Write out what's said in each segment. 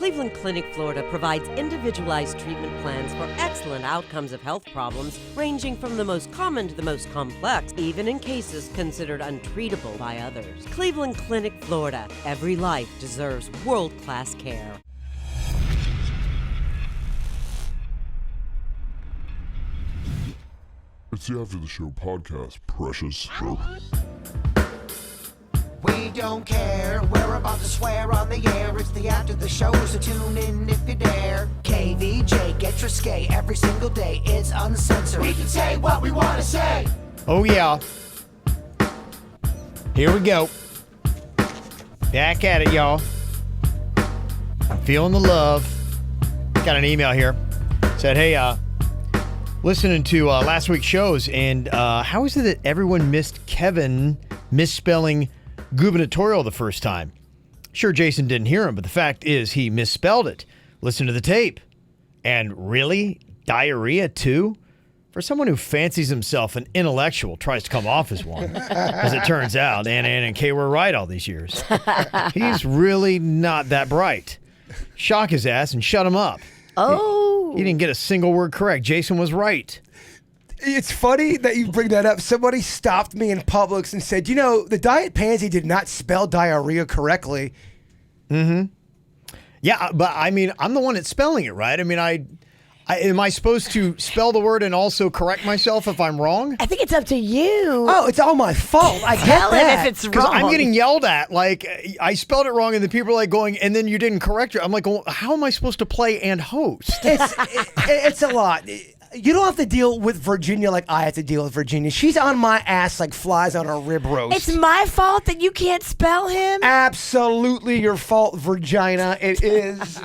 Cleveland Clinic, Florida provides individualized treatment plans for excellent outcomes of health problems ranging from the most common to the most complex, even in cases considered untreatable by others. Cleveland Clinic, Florida. Every life deserves world-class care. It's the After the Show podcast, precious. We don't care, we're about to swear on the air. It's the After the Show, so tune in if you dare. KVJ, get your skate every single day. It's uncensored. We can say what we want to say. Oh, yeah. Here we go. Back at it, y'all. Feeling the love. Got an email here. Said, hey, listening to last week's shows, and how is it that everyone missed Kevin misspelling gubernatorial the first time? Sure, Jason didn't hear him, but the fact is he misspelled it. Listen to the tape. And really? Diarrhea, too? For someone who fancies himself an intellectual, tries to come off as one. As it turns out, Anna and Kay were right all these years. He's really not that bright. Shock his ass and shut him up. Oh. He didn't get a single word correct. Jason was right. It's funny that you bring that up. Somebody stopped me in Publix and said, you know, the Diet Pansy did not spell diarrhea correctly. Mm-hmm. Yeah, but I mean, I'm the one that's spelling it, right? I mean, am I supposed to spell the word and also correct myself if I'm wrong? I think it's up to you. Oh, it's all my fault. I get Tell him that. if it's Because wrong. I'm getting yelled at. Like, I spelled it wrong, and the people are like going, and then you didn't correct it. I'm like, well, how am I supposed to play and host? It's a lot. You don't have to deal with Virginia like I have to deal with Virginia. She's on my ass like flies on a rib roast. It's my fault that you can't spell him? Absolutely your fault, Virginia. It is.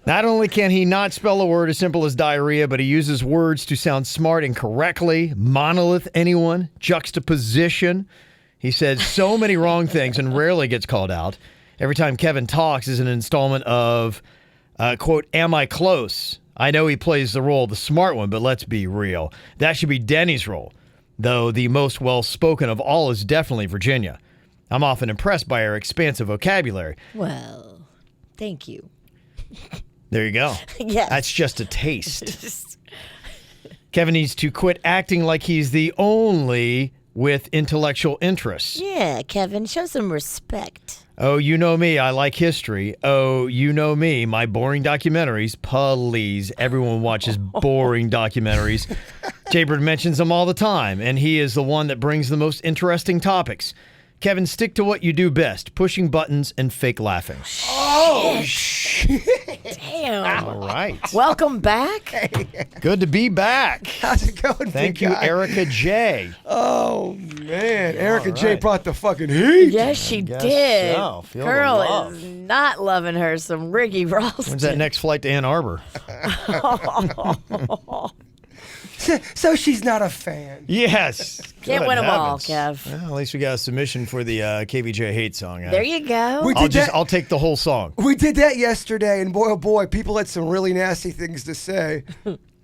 Not only can he not spell a word as simple as diarrhea, but he uses words to sound smart incorrectly. Monolith, anyone? Juxtaposition. He says so many wrong things and rarely gets called out. Every time Kevin talks is an installment of, quote, am I close? I know he plays the role of the smart one, but let's be real. That should be Denny's role, though the most well-spoken of all is definitely Virginia. I'm often impressed by her expansive vocabulary. Well, thank you. There you go. Yes. That's just a taste. Kevin needs to quit acting like he's the only with intellectual interests. Yeah, Kevin, show some respect. Oh, you know me. I like history. Oh, you know me. My boring documentaries. Please, everyone watches boring documentaries. Jaybird mentions them all the time, and he is the one that brings the most interesting topics. Kevin, stick to what you do best, pushing buttons and fake laughing. Oh, shit. Damn. All right. Welcome back. Good to be back. How's it going, Thank big you, guy? Erica J. Oh, man. Erica J right. brought the fucking heat. Yes, she guess did. so. Feel the Girl love. is not loving her some Ricky Ralston. When's that next flight to Ann Arbor? So she's not a fan. Yes. Can't Good win 'em all, heavens. Kev. Well, at least we got a submission for the KVJ hate song. There you go. We did that. I'll take the whole song. We did that yesterday, and boy, oh boy, people had some really nasty things to say.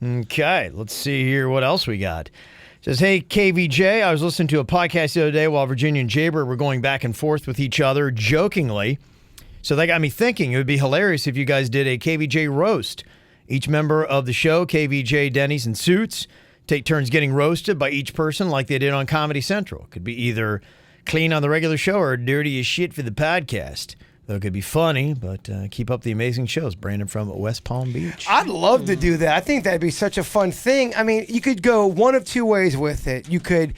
Okay, let's see here what else we got. It says, hey, KVJ, I was listening to a podcast the other day while Virginia and Jaybird were going back and forth with each other jokingly. So that got me thinking it would be hilarious if you guys did a KVJ roast. Each member of the show, KVJ, Denny's, and Suits, take turns getting roasted by each person like they did on Comedy Central. Could be either clean on the regular show or dirty as shit for the podcast. Though it could be funny, but keep up the amazing shows. Brandon from West Palm Beach. I'd love to do that. I think that'd be such a fun thing. I mean, you could go one of two ways with it. You could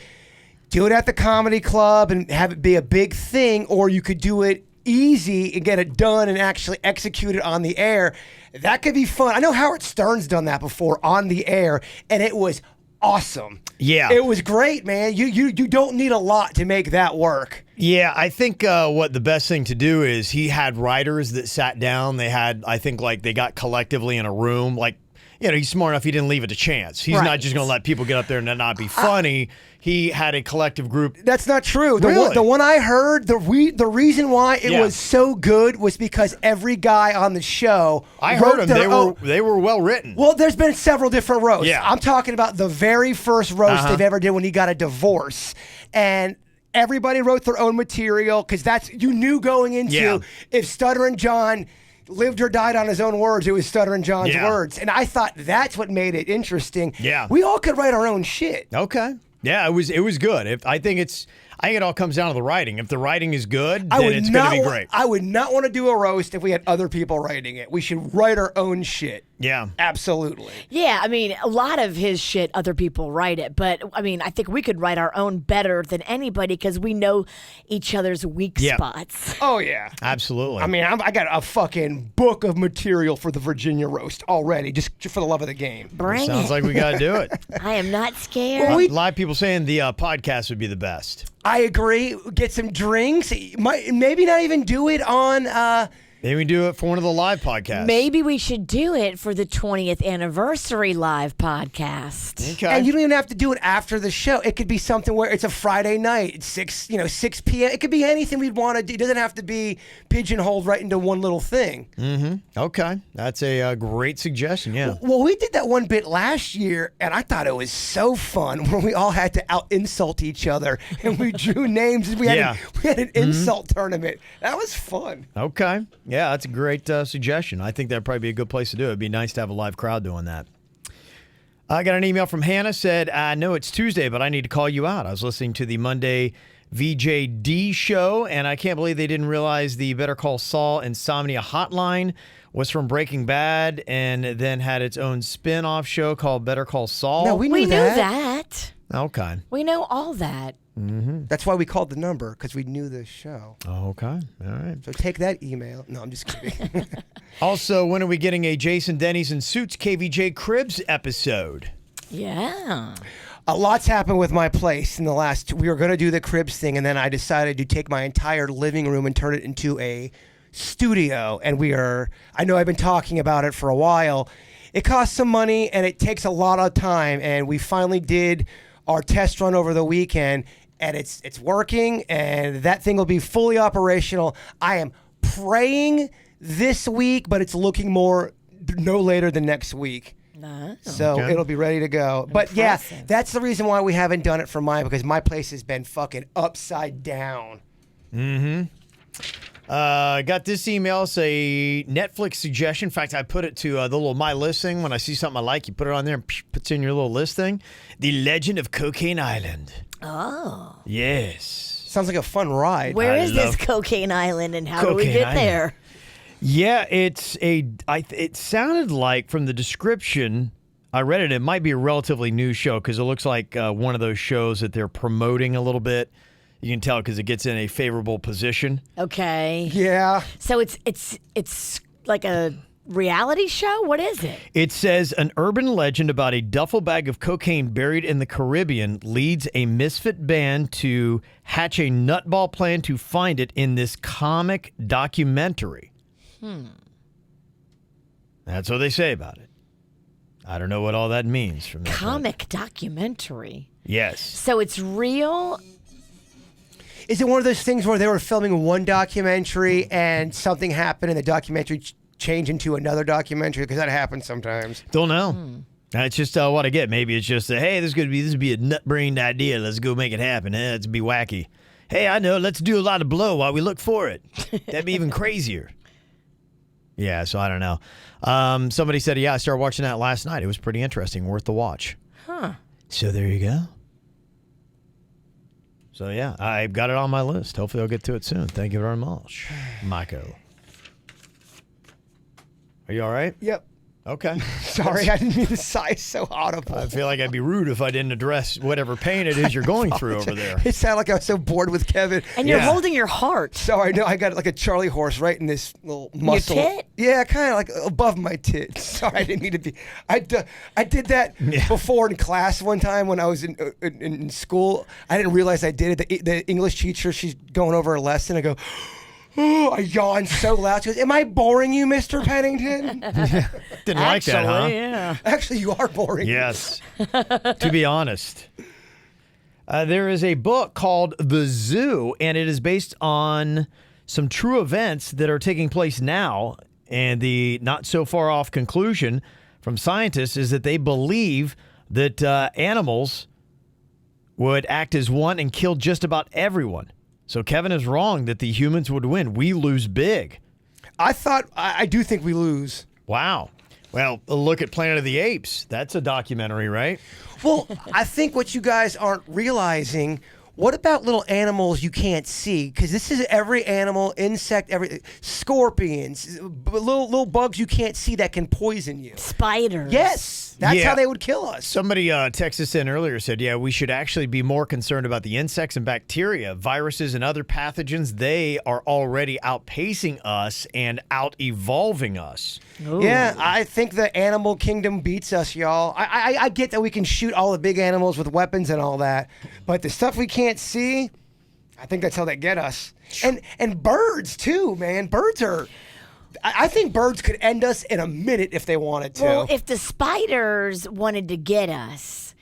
do it at the comedy club and have it be a big thing, or you could do it easy and get it done and actually execute it on the air. That could be fun. I know Howard Stern's done that before on the air, and it was awesome. Yeah. It was great, man. You don't need a lot to make that work. Yeah, I think what the best thing to do is he had writers that sat down. They had, I think, like they got collectively in a room. Like, you know, he's smart enough. He didn't leave it a chance. He's Right. not just going to let people get up there and not be funny. He had a collective group. That's not true. Really? The one I heard, the reason why it Yeah. was so good was because every guy on the show I wrote heard them. their They were well written. Well, there's been several different roasts. Yeah. I'm talking about the very first roast they've ever did when he got a divorce. And everybody wrote their own material because that's, you knew going into, Yeah. if Stuttering John lived or died on his own words. It was Stuttering John's Yeah. words. And I thought that's what made it interesting. Yeah. We all could write our own shit. Okay. Yeah, it was good. I think it all comes down to the writing. If the writing is good, then it's going to be great. I would not want to do a roast if we had other people writing it. We should write our own shit. Yeah. Absolutely. Yeah, I mean, a lot of his shit, other people write it. But, I mean, I think we could write our own better than anybody because we know each other's weak Yeah. spots. Oh, yeah. Absolutely. I mean, I got a fucking book of material for the Virginia roast already, just for the love of the game. Bring Sounds it. like we got to do it. I am not scared. Well, we- A lot of people saying the podcast would be the best. I agree. Get some drinks. Maybe not even do it on... Maybe we do it for one of the live podcasts. Maybe we should do it for the 20th anniversary live podcast. Okay. And you don't even have to do it after the show. It could be something where it's a Friday night, it's 6 p.m. It could be anything we'd want to do. It doesn't have to be pigeonholed right into one little thing. Okay. That's a great suggestion, yeah. Well, we did that one bit last year, and I thought it was so fun when we all had to out-insult each other, and we drew names, and we had an insult tournament. That was fun. Okay. Yeah, that's a great suggestion. I think that'd probably be a good place to do it. It'd be nice to have a live crowd doing that. I got an email from Hannah, said, I know it's Tuesday, but I need to call you out. I was listening to the Monday VJD show, and I can't believe they didn't realize the Better Call Saul Insomnia Hotline was from Breaking Bad and then had its own spin-off show called Better Call Saul. No, we knew We knew that. that. Okay. We know all that. That's why we called the number, because we knew the show. Okay. All right. So take that email. No, I'm just kidding. Also, when are we getting a Jason Denny's and Suits KVJ Cribs episode? Yeah. A lot's happened with my place in the last. We were going to do the cribs thing, and then I decided to take my entire living room and turn it into a studio. And I know I've been talking about it for a while. It costs some money, and it takes a lot of time. And we finally did our test run over the weekend, and it's working, and that thing will be fully operational. I am praying this week, but it's looking no later than next week. No. So Okay. it'll be ready to go. But yeah, Impressive. that's the reason why we haven't done it for mine, because my place has been fucking upside down. Got this email, say Netflix suggestion. In fact, I put it to the little My List thing. When I see something I like, you put it on there and puts in your little list thing. The Legend of Cocaine Island. Oh. Yes. Sounds like a fun ride. Where I is this love Cocaine Island and how do we Cocaine get Island. there? Yeah, it sounded like from the description, I read it might be a relatively new show because it looks like one of those shows that they're promoting a little bit. You can tell because it gets in a favorable position. Okay. Yeah. So it's like a reality show? What is it? It says an urban legend about a duffel bag of cocaine buried in the Caribbean leads a misfit band to hatch a nutball plan to find it in this comic documentary. That's what they say about it. I don't know what all that means from that. Comic documentary. Yes. So it's real. Is it one of those things where they were filming one documentary and something happened and the documentary changed into another documentary? Because that happens sometimes. Don't know. That's just what I get. Maybe it's just hey, this would be a nut-brained idea. Let's go make it happen. Let's be wacky. Hey, I know. Let's do a lot of blow while we look for it. That'd be even crazier. Yeah, so I don't know. Somebody said, yeah, I started watching that last night. It was pretty interesting. Worth the watch. Huh. So there you go. So, yeah, I've got it on my list. Hopefully I'll get to it soon. Thank you very much, Michael. Are you all right? Yep. Okay. Sorry, I didn't mean to sigh so audible. I feel like I'd be rude if I didn't address whatever pain it is you're going through over there. It sounded like I was so bored with Kevin. And you're Yeah. holding your heart. Sorry, no, I got like a Charlie horse right in this little muscle. tit? Yeah, kind of like above my tit. Sorry, I didn't need to be. I did that before in class one time when I was in school. I didn't realize I did it. The English teacher, she's going over a lesson. I go, oh, I yawned so loud. She goes, am I boring you, Mr. Pennington? Didn't like that, huh? Yeah. Actually, you are boring. Yes. To be honest. There is a book called The Zoo, and it is based on some true events that are taking place now. And the not so far off conclusion from scientists is that they believe that animals would act as one and kill just about everyone. So Kevin is wrong that the humans would win. We lose big. I do think we lose. Wow. Well, look at Planet of the Apes. That's a documentary, right? Well, I think what you guys aren't realizing, what about little animals you can't see? Because this is every animal, insect, scorpions, little bugs you can't see that can poison you. Spiders. Yes, that's Yeah. how they would kill us. Somebody texted us in earlier, said, yeah, we should actually be more concerned about the insects and bacteria, viruses and other pathogens. They are already outpacing us and out-evolving us. Ooh. Yeah, I think the animal kingdom beats us, y'all. I get that we can shoot all the big animals with weapons and all that, but the stuff we can't see, I think that's how they get us. And birds too, man. Birds are. I think birds could end us in a minute if they wanted to. Well, if the spiders wanted to get us,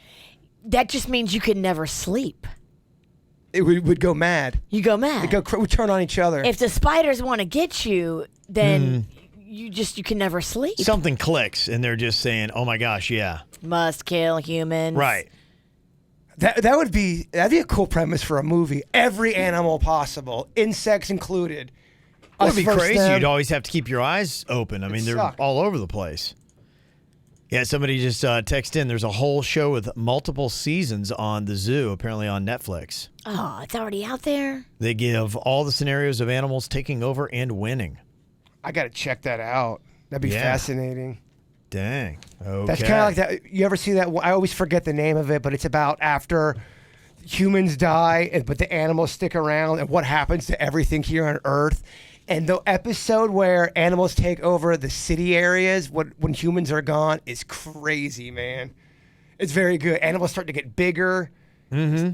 that just means you could never sleep. We would go mad. You go mad. We turn on each other. If the spiders want to get you, then you can never sleep. Something clicks, and they're just saying, oh, my gosh, yeah. Must kill humans. Right. That'd be a cool premise for a movie. Every animal possible, insects included. That would be Us versus crazy. them. You'd always have to keep your eyes open. I mean, they're suck. all over the place. Yeah, somebody just texted in. There's a whole show with multiple seasons on the zoo, apparently on Netflix. Oh, it's already out there? They give all the scenarios of animals taking over and winning. I got to check that out. That'd be Yeah. fascinating. Dang. Okay. That's kind of like that. You ever see that? I always forget the name of it, but it's about after humans die, but the animals stick around, and what happens to everything here on Earth. And the episode where animals take over the city areas when humans are gone is crazy, man. It's very good. Animals start to get bigger. Mm-hmm.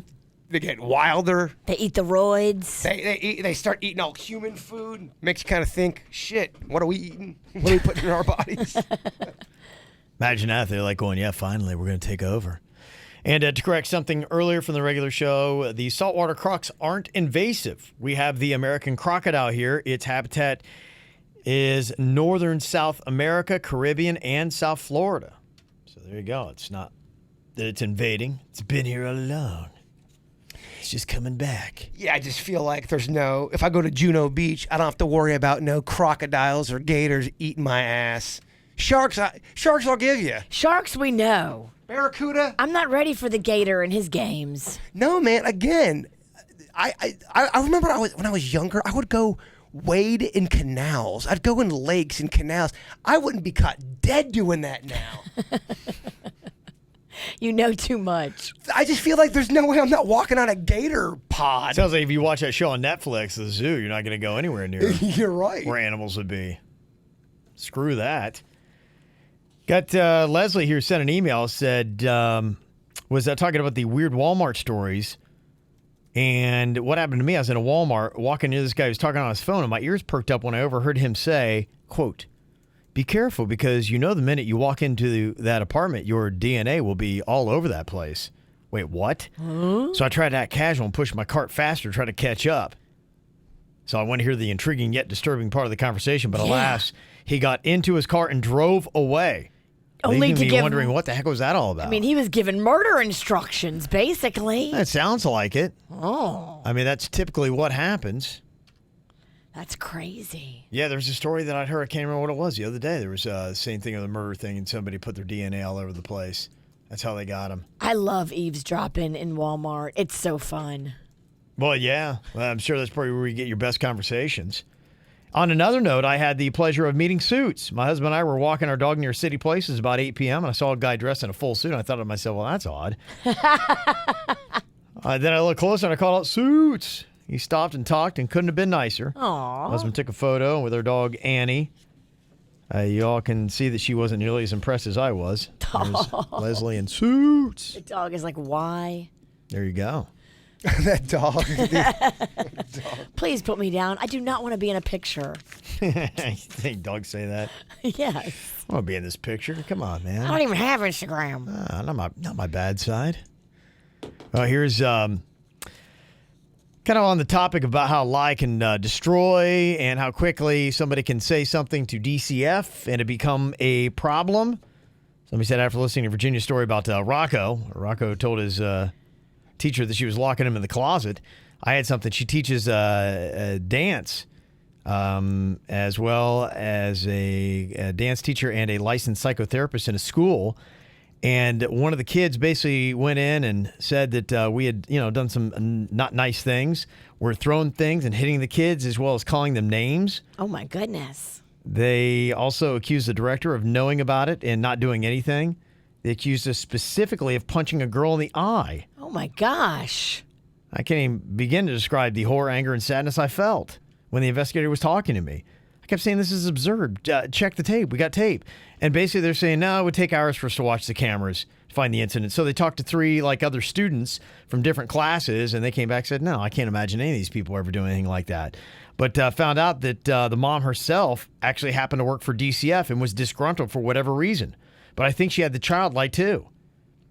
They get wilder. They eat the roids. They start eating all human food. Makes you kind of think, shit, what are we eating? What are we putting in our bodies? Imagine that. They're like going, yeah, finally, we're going to take over. And to correct something earlier from the regular show, the saltwater crocs aren't invasive. We have the American crocodile here. Its habitat is northern South America, Caribbean, and South Florida. So there you go. It's not that it's invading. It's been here all along. It's just coming back. Yeah, I just feel like if I go to Juno Beach, I don't have to worry about no crocodiles or gators eating my ass. Sharks I'll give you. Sharks, we know. Barracuda? I'm not ready for the gator and his games. No, man. Again, I remember when I was younger, I would go wade in canals. I'd go in lakes and canals. I wouldn't be caught dead doing that now. You know too much. I just feel like there's no way I'm not walking on a gator pod. Sounds like if you watch that show on Netflix, the zoo, you're not going to go anywhere near You're right. where animals would be. Screw that. Got Leslie here sent an email, said, was talking about the weird Walmart stories. And what happened to me, I was in a Walmart walking near this guy who was talking on his phone, and my ears perked up when I overheard him say, quote, be careful because the minute you walk into that apartment, your DNA will be all over that place. Wait, what? Huh? So I tried to act casual and push my cart faster to try to catch up. So I want to hear the intriguing yet disturbing part of the conversation, but alas, he got into his car and drove away. Only leaving to me give wondering what the heck was that all about. I mean, he was given murder instructions, basically. That sounds like it. Oh. I mean, that's typically what happens. That's crazy. Yeah, there's a story that I'd heard. I can't remember what it was the other day. There was the same thing of the murder thing, and somebody put their DNA all over the place. That's how they got him. I love eavesdropping in Walmart. It's so fun. Well, yeah. Well, I'm sure that's probably where you get your best conversations. On another note, I had the pleasure of meeting Suits. My husband and I were walking our dog near City Places about 8 p.m., and I saw a guy dressed in a full suit, and I thought to myself, well, that's odd. Then I looked closer, and I called out, Suits. He stopped and talked and couldn't have been nicer. Aww. My husband took a photo with our dog, Annie. You all can see that she wasn't nearly as impressed as I was. There's Leslie in Suits. The dog is like, why? There you go. That dog. Please put me down. I do not want to be in a picture. You think dogs say that? Yes. I want to be in this picture. Come on, man. I don't even have Instagram. Not my bad side. Here's kind of on the topic about how a lie can destroy and how quickly somebody can say something to DCF and it become a problem. Somebody said after listening to Virginia's story about Rocco told his teacher that she was locking him in the closet. I had something. She teaches dance as well as a dance teacher and a licensed psychotherapist in a school. And one of the kids basically went in and said that we had, done some not nice things. We're throwing things and hitting the kids as well as calling them names. Oh, my goodness. They also accused the director of knowing about it and not doing anything. They accused us specifically of punching a girl in the eye. Oh, my gosh. I can't even begin to describe the horror, anger, and sadness I felt when the investigator was talking to me. I kept saying, this is absurd. Check the tape. We got tape. And basically they're saying, no, it would take hours for us to watch the cameras to find the incident. So they talked to 3 other students from different classes, and they came back and said, no, I can't imagine any of these people ever doing anything like that. But found out that the mom herself actually happened to work for DCF and was disgruntled for whatever reason. But I think she had the child lie too.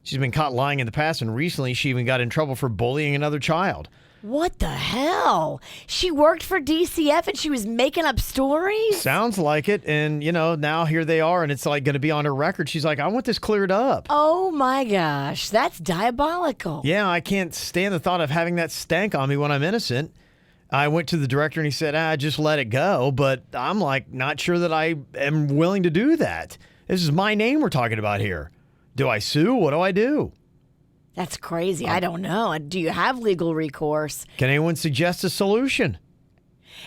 She's been caught lying in the past, and recently she even got in trouble for bullying another child. What the hell? She worked for DCF and she was making up stories? Sounds like it. And, now here they are, and it's going to be on her record. She's like, I want this cleared up. Oh, my gosh. That's diabolical. Yeah, I can't stand the thought of having that stank on me when I'm innocent. I went to the director and he said, just let it go. But I'm not sure that I am willing to do that. This is my name we're talking about here. Do I sue? What do I do? That's crazy. I don't know. Do you have legal recourse? Can anyone suggest a solution?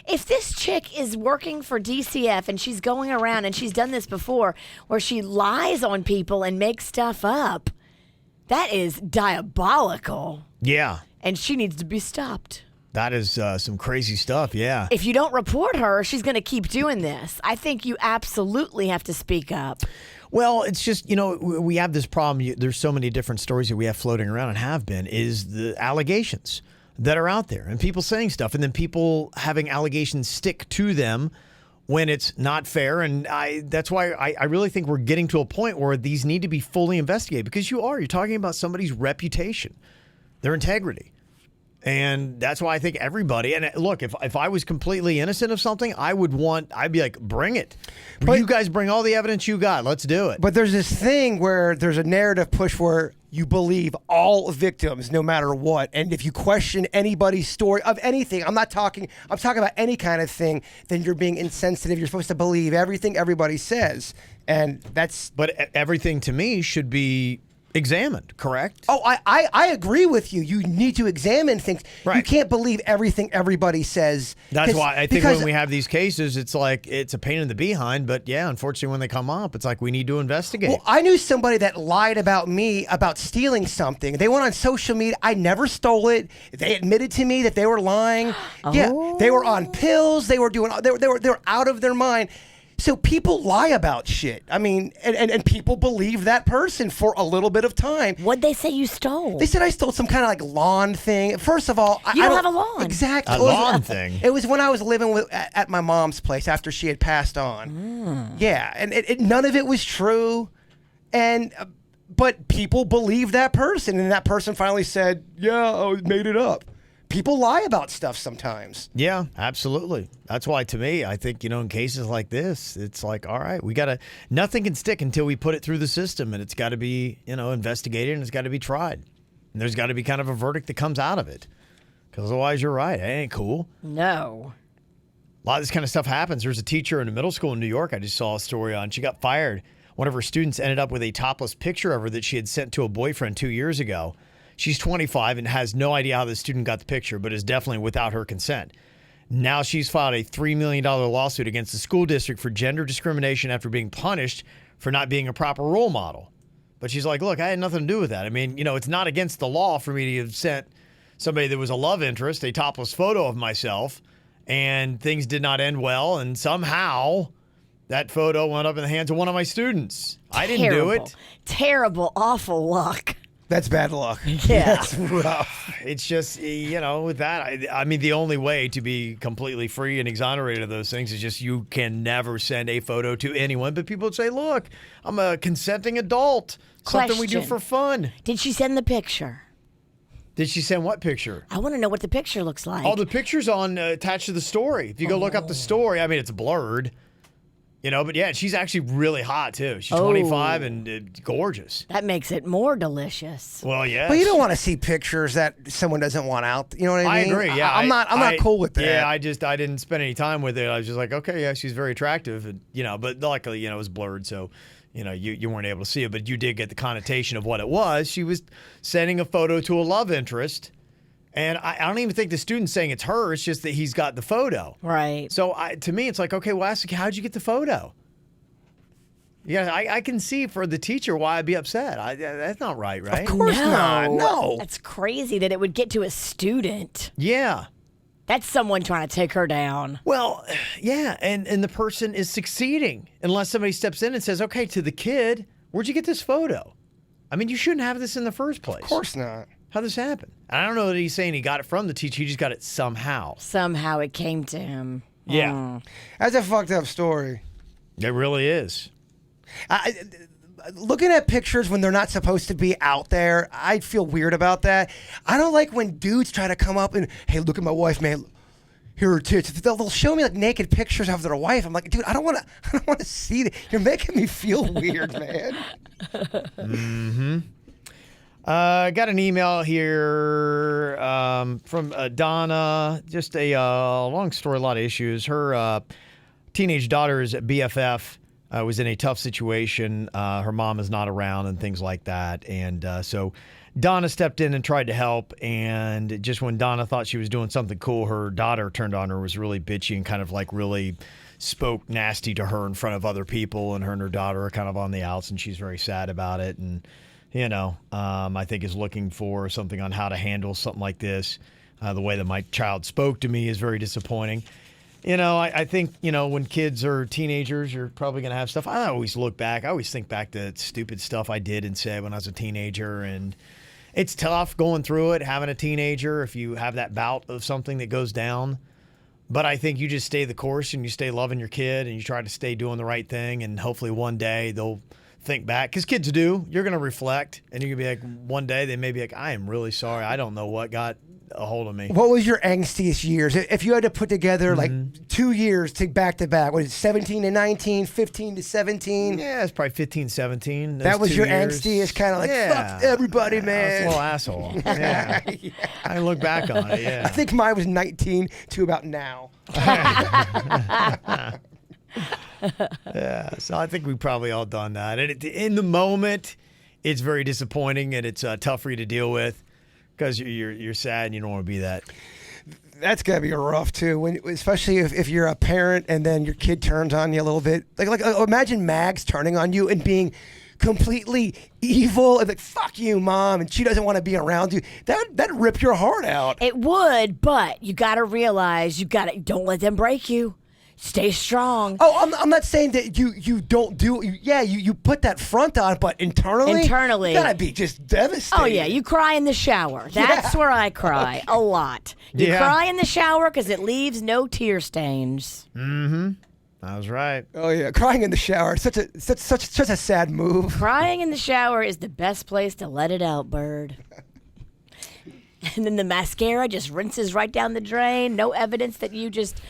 If this chick is working for DCF and she's going around, and she's done this before, where she lies on people and makes stuff up, that is diabolical. Yeah. And she needs to be stopped. That is some crazy stuff, yeah. If you don't report her, she's going to keep doing this. I think you absolutely have to speak up. Well, it's just, we have this problem. There's so many different stories that we have floating around and have been, is the allegations that are out there and people saying stuff and then people having allegations stick to them when it's not fair. And that's why I really think we're getting to a point where these need to be fully investigated, because you're talking about somebody's reputation, their integrity. And that's why I think everybody, and look, if I was completely innocent of something, I'd be like, bring it. But you guys bring all the evidence you got. Let's do it. But there's this thing where there's a narrative push where you believe all victims no matter what. And if you question anybody's story of anything, I'm talking about any kind of thing, then you're being insensitive. You're supposed to believe everything everybody says. And that's... But everything to me should be examined, correct? Oh, I agree with you. You need to examine things. Right. You can't believe everything everybody says. That's why I think when we have these cases, it's it's a pain in the behind. But yeah, unfortunately, when they come up, it's we need to investigate. Well, I knew somebody that lied about me about stealing something. They went on social media. I never stole it. They admitted to me that they were lying. Yeah, they were on pills. They were doing. They were out of their mind. So people lie about shit. I mean, and people believe that person for a little bit of time. What'd they say you stole? They said I stole some kind of lawn thing. First of all, you don't have a lawn. Exactly. A lawn thing. It was when I was living at my mom's place after she had passed on. Yeah, and none of it was true. But people believed that person, and that person finally said, "Yeah, I made it up." People lie about stuff sometimes. Yeah, absolutely. That's why, to me, I think, in cases like this, it's all right, nothing can stick until we put it through the system, and it's got to be, investigated, and it's got to be tried. And there's got to be kind of a verdict that comes out of it. Because otherwise, you're right. It ain't cool. No. A lot of this kind of stuff happens. There's a teacher in a middle school in New York I just saw a story on. She got fired. One of her students ended up with a topless picture of her that she had sent to a boyfriend 2 years ago. She's 25 and has no idea how the student got the picture, but is definitely without her consent. Now she's filed a $3 million lawsuit against the school district for gender discrimination after being punished for not being a proper role model. But she's like, look, I had nothing to do with that. I mean, it's not against the law for me to have sent somebody that was a love interest a topless photo of myself, and things did not end well, and somehow that photo went up in the hands of one of my students. I didn't do it. Terrible, awful luck. That's bad luck. Yeah. That's rough. It's just, with that, I mean, the only way to be completely free and exonerated of those things is just you can never send a photo to anyone. But people would say, look, I'm a consenting adult. Something we do for fun. Did she send the picture? Did she send what picture? I want to know what the picture looks like. Oh, the picture's on attached to the story. If you go look up the story, I mean, it's blurred. But yeah, she's actually really hot too. She's 25 and gorgeous. That makes it more delicious. Well, yeah. But you don't want to see pictures that someone doesn't want out. You know what I mean? I agree. Yeah, I'm not cool with that. Yeah, I didn't spend any time with it. I was just like, okay, yeah, she's very attractive, and but luckily, it was blurred, so you weren't able to see it, but you did get the connotation of what it was. She was sending a photo to a love interest. And I don't even think the student's saying it's her. It's just that he's got the photo. Right. So to me, it's like, okay, well, ask, how'd you get the photo? Yeah, I can see for the teacher why I'd be upset. That's not right? Of course not. No. That's crazy that it would get to a student. Yeah. That's someone trying to take her down. Well, yeah, and the person is succeeding unless somebody steps in and says, okay, to the kid, where'd you get this photo? I mean, you shouldn't have this in the first place. Of course not. How'd this happen? I don't know that he's saying he got it from the teacher. He just got it somehow. Somehow it came to him. Yeah. That's a fucked up story. It really is. Looking at pictures when they're not supposed to be out there, I feel weird about that. I don't like when dudes try to come up and, hey, look at my wife, man. Here are her tits. They'll show me like naked pictures of their wife. I'm like, dude, I don't want to see that. You're making me feel weird, man. Mm-hmm. I got an email here from Donna. Just a long story, a lot of issues. Her teenage daughter's BFF was in a tough situation. Her mom is not around and things like that. And so Donna stepped in and tried to help. And just when Donna thought she was doing something cool, her daughter turned on her, was really bitchy and kind of like really spoke nasty to her in front of other people. And her daughter are kind of on the outs, and she's very sad about it. And I think is looking for something on how to handle something like this. The way that my child spoke to me is very disappointing. I think, when kids are teenagers, you're probably going to have stuff. I always look back. I always think back to stupid stuff I did and said when I was a teenager. And it's tough going through it, having a teenager, if you have that bout of something that goes down. But I think you just stay the course and you stay loving your kid and you try to stay doing the right thing. And hopefully one day they'll think back, because kids do. You're going to reflect, and you're going to be like, one day they may be like, I am really sorry. I don't know what got a hold of me. What was your angstiest years? If you had to put together like 2 years to back, what is it, 17 to 19, 15 to 17? Yeah, it's probably 15, 17. That was your angstiest, kind of like, fuck everybody, man. I was a little asshole. Yeah. Yeah. I look back on it, yeah. I think mine was 19 to about now. Yeah, so I think we've probably all done that. And in the moment, it's very disappointing, and it's tough for you to deal with because you're sad and you don't want to be that. That's gotta be rough too, especially if you're a parent and then your kid turns on you a little bit. Like imagine Mags turning on you and being completely evil and like, fuck you, mom, and she doesn't want to be around you. That'd rip your heart out. It would, but you got to realize don't let them break you. Stay strong. Oh, I'm not saying that you don't do. You put that front on, but internally, you gotta be just devastated. Oh yeah, you cry in the shower. That's where I cry a lot. You cry in the shower because it leaves no tear stains. Mm-hmm. I was right. Oh yeah, crying in the shower, such a sad move. Crying in the shower is the best place to let it out, bird. And then the mascara just rinses right down the drain. No evidence that you just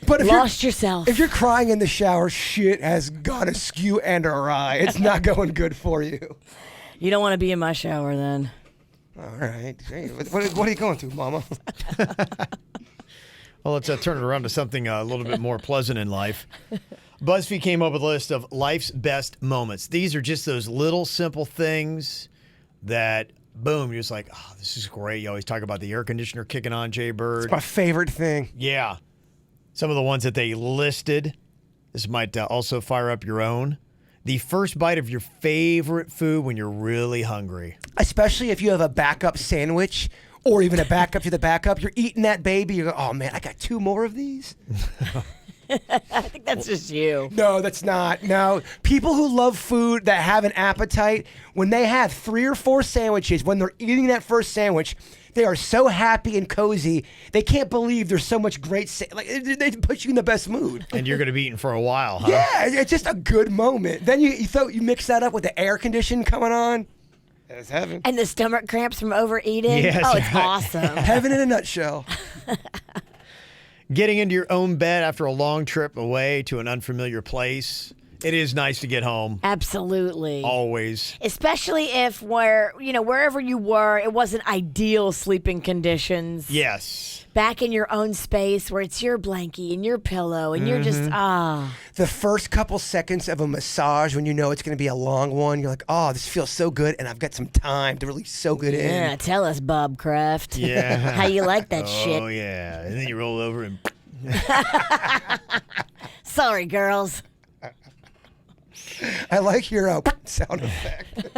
lost yourself. If you're crying in the shower, shit has gone askew and awry. It's not going good for you. You don't want to be in my shower then. All right. Hey, what are you going through, Mama? Well, let's turn it around to something a little bit more pleasant in life. BuzzFeed came up with a list of life's best moments. These are just those little simple things that, boom, you're just like, oh, this is great. You always talk about the air conditioner kicking on, Jay Bird. It's my favorite thing. Yeah. Some of the ones that they listed, this might also fire up your own. The first bite of your favorite food when you're really hungry. Especially if you have a backup sandwich or even a backup to the backup. You're eating that baby. You go, oh, man, I got 2 more of these. I think that's just you. No, that's not. No. People who love food that have an appetite, when they have 3 or 4 sandwiches, when they're eating that first sandwich, they are so happy and cozy. They can't believe there's so much great. They put you in the best mood. And you're going to be eating for a while, huh? Yeah, it's just a good moment. Then you mix that up with the air conditioning coming on. That's heaven. And the stomach cramps from overeating. Yes. Oh, it's awesome. Heaven in a nutshell. Getting into your own bed after a long trip away to an unfamiliar place. It is nice to get home. Absolutely. Always. Especially if wherever you were, it wasn't ideal sleeping conditions. Yes. Back in your own space where it's your blankie and your pillow and you're just, The first couple seconds of a massage when you know it's going to be a long one, you're like, oh, this feels so good, and I've got some time to really soak it in. Yeah, tell us, Bob Kraft. Yeah. How you like that shit. Oh, yeah. And then you roll over and... Sorry, girls. I like your sound effect.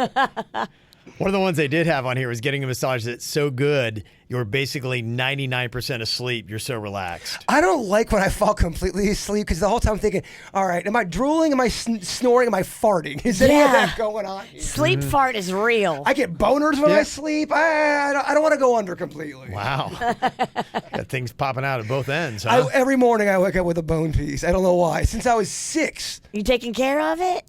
One of the ones they did have on here was getting a massage that's so good, you're basically 99% asleep. You're so relaxed. I don't like when I fall completely asleep because the whole time I'm thinking, all right, am I drooling? Am I snoring? Am I farting? Is any of that going on here? Sleep fart is real. I get boners when I sleep. I don't want to go under completely. Wow. Got things popping out at both ends, huh? Every morning I wake up with a bone piece. I don't know why. Since I was 6. You taking care of it?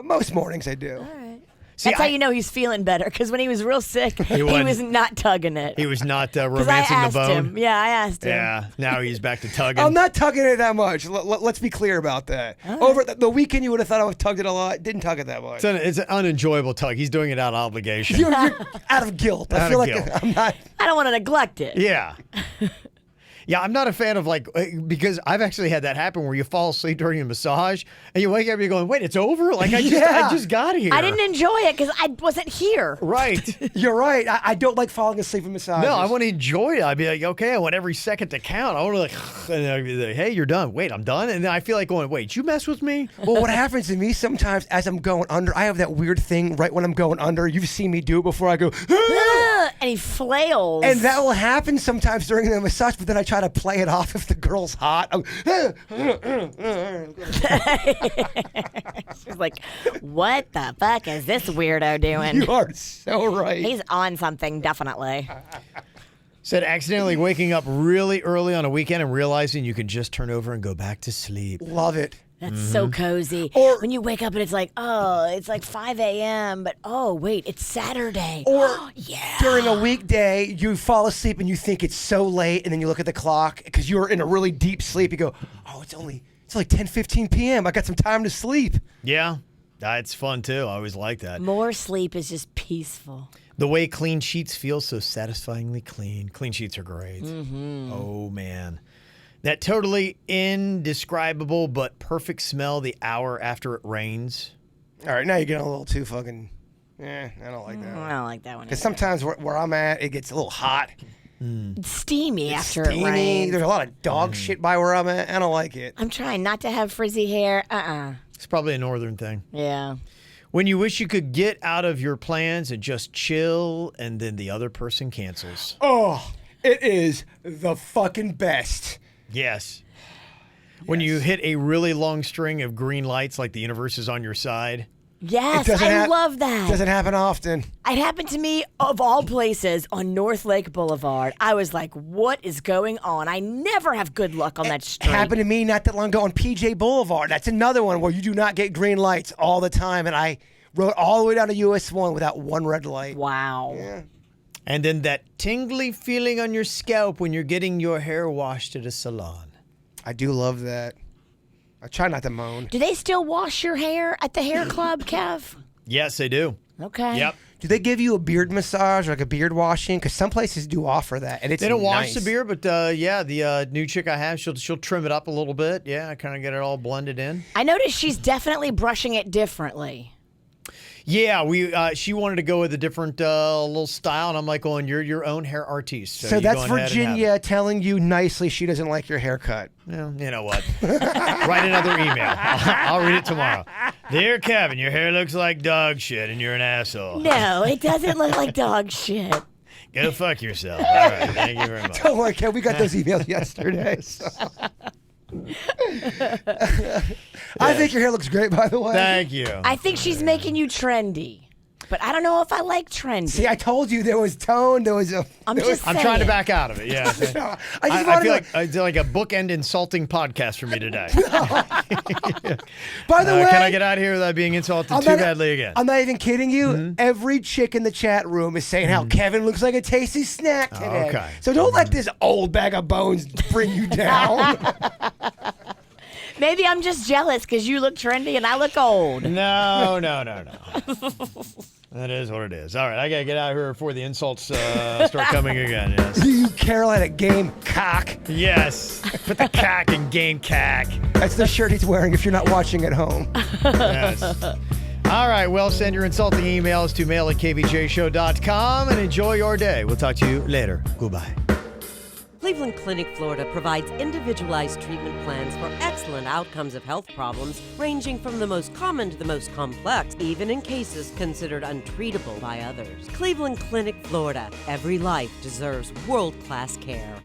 Most mornings I do. All right. See, That's how you know he's feeling better, because when he was real sick, he was not tugging it. He was not I romancing the asked bone. him. Yeah, I asked him. Yeah, now he's back to tugging. I'm not tugging it that much. Let's be clear about that. Over the weekend, you would have thought I tugged it a lot. Didn't tug it that much. It's an unenjoyable tug. He's doing it out of obligation. You're out of guilt. I feel like I'm not. I don't want to neglect it. Yeah. Yeah, I'm not a fan of because I've actually had that happen where you fall asleep during a massage and you wake up and you're going, wait, it's over? Like I just got here. I didn't enjoy it because I wasn't here. Right. You're right. I don't like falling asleep in massages. No, I want to enjoy it. I'd be like, okay, I want every second to count. I want to and I'd be like, hey, you're done. Wait, I'm done. And then I feel like going, wait, you mess with me? Well, what happens to me sometimes as I'm going under, I have that weird thing right when I'm going under. You've seen me do it before. I go, and he flails. and that will happen sometimes during the massage, but then I try to play it off if the girl's hot. She's like, what the fuck is this weirdo doing? You are so right. He's on something, definitely. Said accidentally waking up really early on a weekend and realizing you can just turn over and go back to sleep. Love it. That's so cozy. Or- when you wake up and it's like, oh, it's like 5 a.m., but oh, wait, it's Saturday. Or yeah. during a weekday, you fall asleep and you think it's so late, and then you look at the clock because you're in a really deep sleep. You go, oh, it's only 10:15 p.m. I got some time to sleep. Yeah, it's fun too. I always like that. More sleep is just peaceful. The way clean sheets feel so satisfyingly clean. Clean sheets are great. Mm-hmm. Oh, man. That totally indescribable but perfect smell the hour after it rains. All right, now you're getting a little too fucking. I don't like that. I don't like that one. Because sometimes where I'm at, it gets a little hot. It's steamy after Steamy. it rains. There's a lot of dog shit by where I'm at. I don't like it. I'm trying not to have frizzy hair. It's probably a northern thing. Yeah. When you wish you could get out of your plans and just chill, and then the other person cancels. Oh, it is the fucking best. Yes. When you hit a really long string of green lights like the universe is on your side. Yes, I love that. Doesn't happen often. It happened to me, of all places, on North Lake Boulevard. I was like, what is going on? I never have good luck on that street. It happened to me not that long ago on PJ Boulevard. That's another one where you do not get green lights all the time. And I rode all the way down to US 1 without one red light. Wow. Yeah. And then that tingly feeling on your scalp when you're getting your hair washed at a salon. I do love that. I try not to moan. Do they still wash your hair at the hair club, Kev? Yes, they do. Okay. Yep. Do they give you a beard massage, like a beard washing? Because some places do offer that, and it's They don't wash nice. the beard, but the new chick I have, she'll trim it up a little bit. Yeah, kind of get it all blended in. I noticed she's definitely brushing it differently. Yeah, she wanted to go with a different little style, and I'm like, "Oh, and you're your own hair artiste." So you that's go ahead and have Virginia telling you nicely she doesn't like your haircut. it. Yeah, you know what? Write another email. I'll read it tomorrow. Dear Kevin, your hair looks like dog shit, and you're an asshole. No, it doesn't look like dog shit. Go fuck yourself. All right, thank you very much. Don't worry, Kev. We got those emails yesterday. So. I think your hair looks great, by the way. Thank you. I think she's making you trendy. But I don't know if I like trendy. See, I told you there was tone. There was a. I'm there just was, I'm trying to saying. back out of it. Yeah. I feel like it's like a bookend insulting podcast for me today. By the way, can I get out of here without being insulted too badly again? I'm not even kidding you. Every chick in the chat room is saying how Kevin looks like a tasty snack today. Okay. So don't let this old bag of bones bring you down. Maybe I'm just jealous because you look trendy and I look old. No. That is what it is. All right, I got to get out of here before the insults start coming again. Yes. You Carolina Gamecock. Yes. Put the cack in game cack. That's the shirt he's wearing if you're not watching at home. Yes. All right, well, send your insulting emails to mail@kvjshow.com and enjoy your day. We'll talk to you later. Goodbye. Cleveland Clinic, Florida provides individualized treatment plans for excellent outcomes of health problems ranging from the most common to the most complex, even in cases considered untreatable by others. Cleveland Clinic, Florida. Every life deserves world-class care.